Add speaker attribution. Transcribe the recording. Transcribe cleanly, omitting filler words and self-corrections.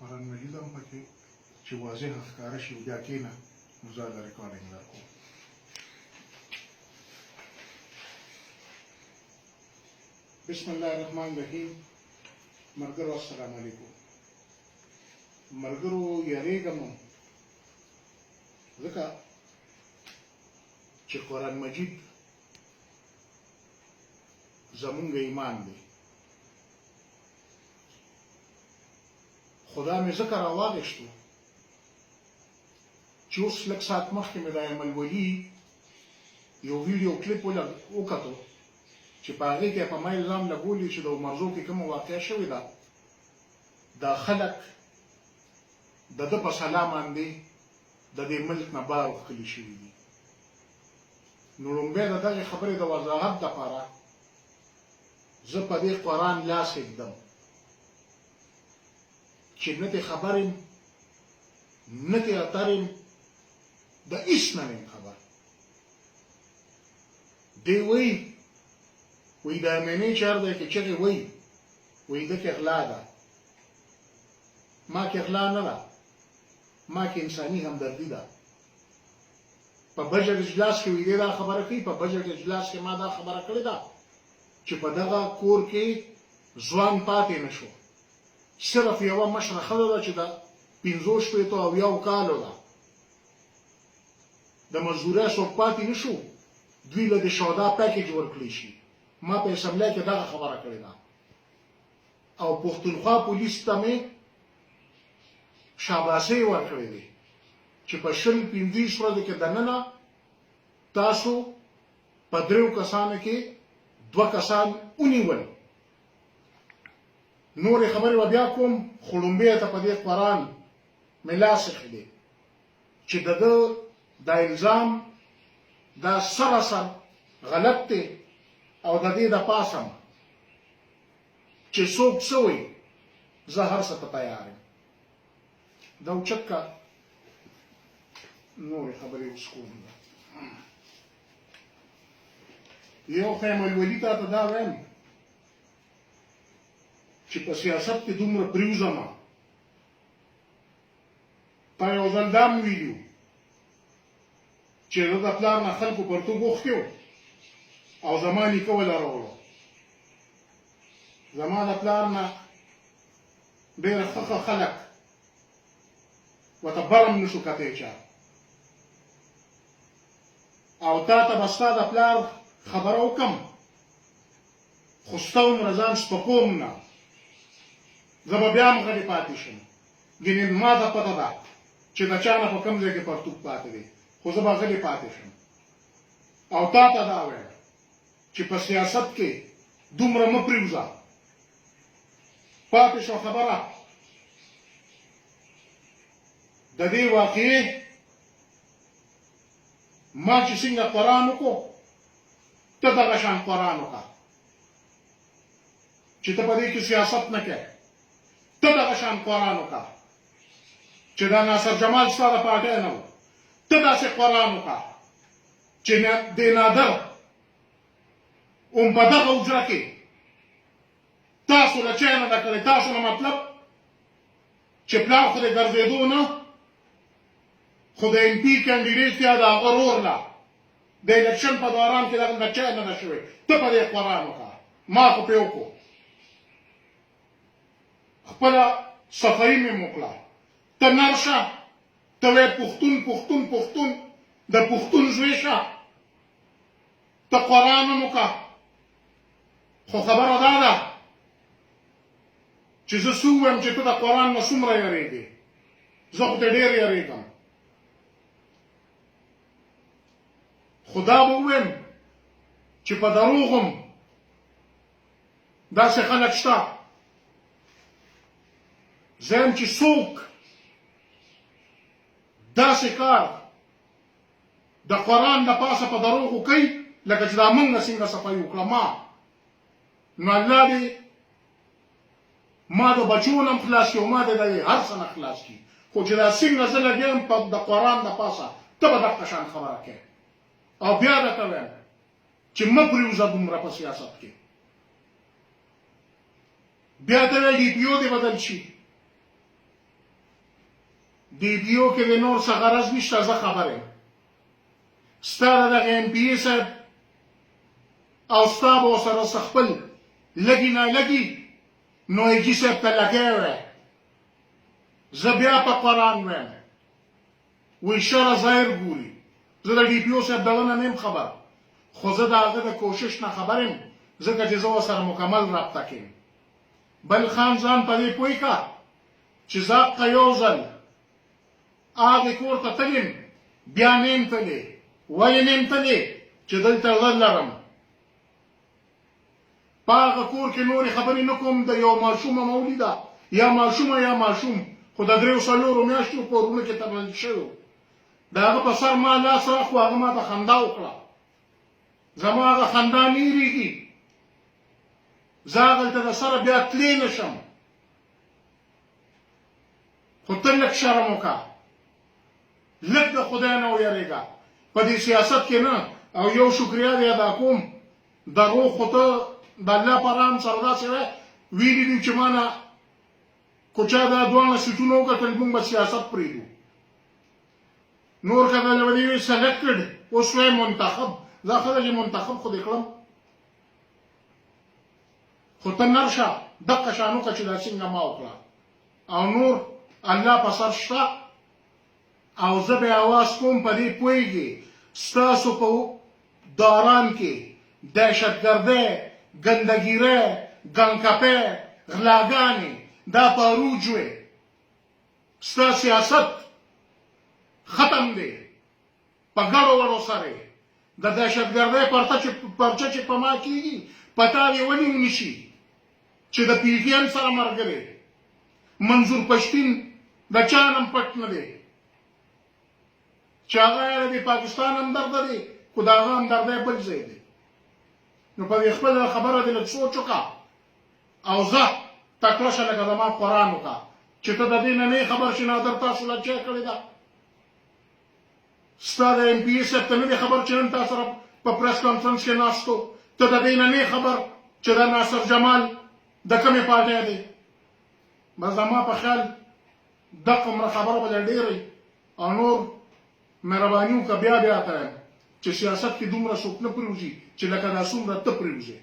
Speaker 1: قرآن مجید هم پکې چې واضح ښکاره شي بیا کېنه نو زه د ریکارډینګ درکوم. بسم الله الرحمن الرحیم. ملګرو السلام علیکم. ملګرو یریږم ځکه چې قرآن مجید زمونږ ایمان دی. خدا مې ذکر راواغېشتو چې اوس لږ ساعت مخکې مې د ایمل ولي یو ویډیو کلیپ وکتو چې په هغې کې په ما الزام لګولي چې د مرزو کې کومه واقعه شوې ده دا خلک د ده په سلا باندې د دې ملک نه بار وښکلي شوي دي. نو لومبی د دغې خبرې د وضاحت دپاره زه په دې قرآن لاس ایږدم چې نه ترې خبر یم نه ترې اتر یم د هېڅ نه یم خبر. دی وایي د امینې چهر دی کې چغې وایي ده کې غلا ده. ما کې غلا نه ده، ما کې انساني همدردي ده. په بجټ اجلاس کې وایي دی دا خبره کوي، په بجټ اجلاس کې ما دا خبره کړې ده چې په دغه کور کې ځوان پاتې نه شو. صرف یوه مشره ښځه ده چې د 50 او 70 کالو ده، د مزدورۍ څوک پاتې نه شو، دوی له د شهدا پیکیج ورکړی شي. ما په اسمبلی کې دغه خبره کړې ده. او پښتونخوا پولیس ته مې شاباسي ورکړې دي چې په 25 ورځو کې دننه تاسو په 3 کسانو کې 2 کسان ونیول. نورې خبرې به بیا کوم، خو لومبی ته په دې قرآن مې لاس ایښی دی چې د ده دا الزام دا سراسر غلط دی او د دې د پاسه چې څوک څه وایي زه هر څه ته تیار یم. دا اوچت که نورې خبرې اوس کوم. یو خو ایمل تا ته دا وایم چې په سیاست کې دومره پریوزم. تا یو ځل دا م ویلي چې زه د پلار نه خلکو پرتوګ غوښتي و او زما نیکه ولرولو. زما د پلار نه ډېره ښه خلک ورته برم نه شو کتی چا. او تا ته به ستا د پلار خبره وکړم خو ستا عمره ځان سپکوم نه، زه به بیا هم غلی پاتې شم. ګینې ما ته پته ده چې د چا نه په کوم ځای کې پرتوګ پاتې دی، خو زه به غلی پاتې شم. او تا ته دا وایم چې په سیاست کې دومره مه پرېوځه. پاتې شو خبره د دې واقعې ما چې څنګه قرآن وکړو ته دغه شان قرآن وکړه. چې ته په دې کې سیاست نه کوې ته دغه شان قرآن وکړه. چې دا ناصر جمال ستا د پارټۍ نه و ته داسې قرآن وکړه چې دې نادر په دغه حجره کې تاسو له چای نه ده کړې. تاسو نه مطلب چې پلار خو دې ګرځېدو نه، خو د MP کینډیډیټ یا د هغه ورور له د الیکشن په دوران کې دغه چای نه ده شوې. ته په دې قرآن وکړه. ما خو پرې وکړو، خپله صفایي مې وکړه. ته نر شه، ته وایې پښتون د پښتون زوی شه، ته قرآن هم وکړه. خو خبره دا ده چې زه څه ووایم چې ته د قرآن نه څومره یېرېږې. زه خو ته ډېر یېرېږم. خو دا به ووایم چې په دروغ هم داسې خلک شته. زه یم چې څوک داسې کار د قرآن د پاسه په دروغو کوي لکه چې دا موږ نه څنګه صفایي وکړه نو الله دې ما د بچو نه هم خلاص کړي او ما دې د هر څه نه خلاص کړي. خو چې دا څنګه زه لګېږم په د قرآن د پاسه ته به دغه شان خبره کوې. او بیا درته وایم چې مه پرېوځه دومره په سیاست کې. بیا ته وایي DPO دې بدل شي، دیو کې د نور څه غرض نشته، زه خبر یم. ستا د دغه ایم پي اې صاحب او ستا به ورسره څه خپل لږي نالږي نو ایجي صاحب ته لګی وی. زه بیا په قرآن ویم وایي شره ظاهر ګوري. زه د ډي پي او صاحب دغه نه یم خبر، خو زه د هغه د کوشش نه خبر یم، ځکه چې زه ورسره مکمل رابطه کوم. بل خان ځان په دې پوه که چې زه یو ځل هغې کور ته تلم، بیا نه یم تللی. ولې نه یم تللی؟ چې دلته زه لرم. په هغه کور کې نورې خبرې نه کوم، د یو ماشومه مولیده یا ماشومه یا ماشوم، خو د 3-4 میاشتو په ورونه کې تبدیل شوی. د هغه په سر ما لاس راخو، هغه ما ته خندا وکړه. زما هغه خندا نه هېرېږي. زه هغلته د سره بیا تلی نه شم. خو ته لږ شرم وکړه، لږ د خدای نه ویرېږه. په دې سیاست کې نه. او یو شکریه دې ادا کوم، دروغ خو ته د الله په رحم سره داسې ویلي دي چې ما نه که چا دا دواړه سیټونه وکتل موږ به سیاست پرېږدو. نور که دله به دې وي سلیکټډ، اوس وایي منتخب. دا ښه ده چې منتخب خو دې کړم، خو ته نرشه دقه شان وکړه چې دا څنګه ما وکړه. او نور الله په سر شته. او زه به اواز کوم، په دې پوهېږي ستاسو په داران کې دهشتګردۍ، ګندګیرۍ، ګنګکپۍ، غلاګانې دا په عروج وې. ستا سیاست ختم دی په ګډو وړو سره. د دهشتګردۍ پرچه چې په ما کېږي، په تا دې ونیو نشي چې د پي ټي ایم سره ملګری. منظور پښتین د چا نم پټ نه دی چې هغه د پاکستان همدرده دی، خو د هغه همدردی بل ځای دی. نو په دې خپله خبره دې لږ سوچ وکړه او ځه تکړه شه لکه زما قرآن وکړه چې ته د دې نه نه خبر چې نادر تاسو له چا کړې ده. ستا د ایم پي اې صاحب ته نه دی خبر چې نن تا سره په پریس کانفرنس کې ناستو. ته د دې نه نه خبر چې دا ناصر جمال د کومې پارټۍ دی. بس زما په خیال دغه عمره خبره به در ډېرې. او نور مهرباني وکړه، بیا ته یم چې سیاست کې دومره څوک نه پرېوځي چې لکه دا څومره ته پرېوځې.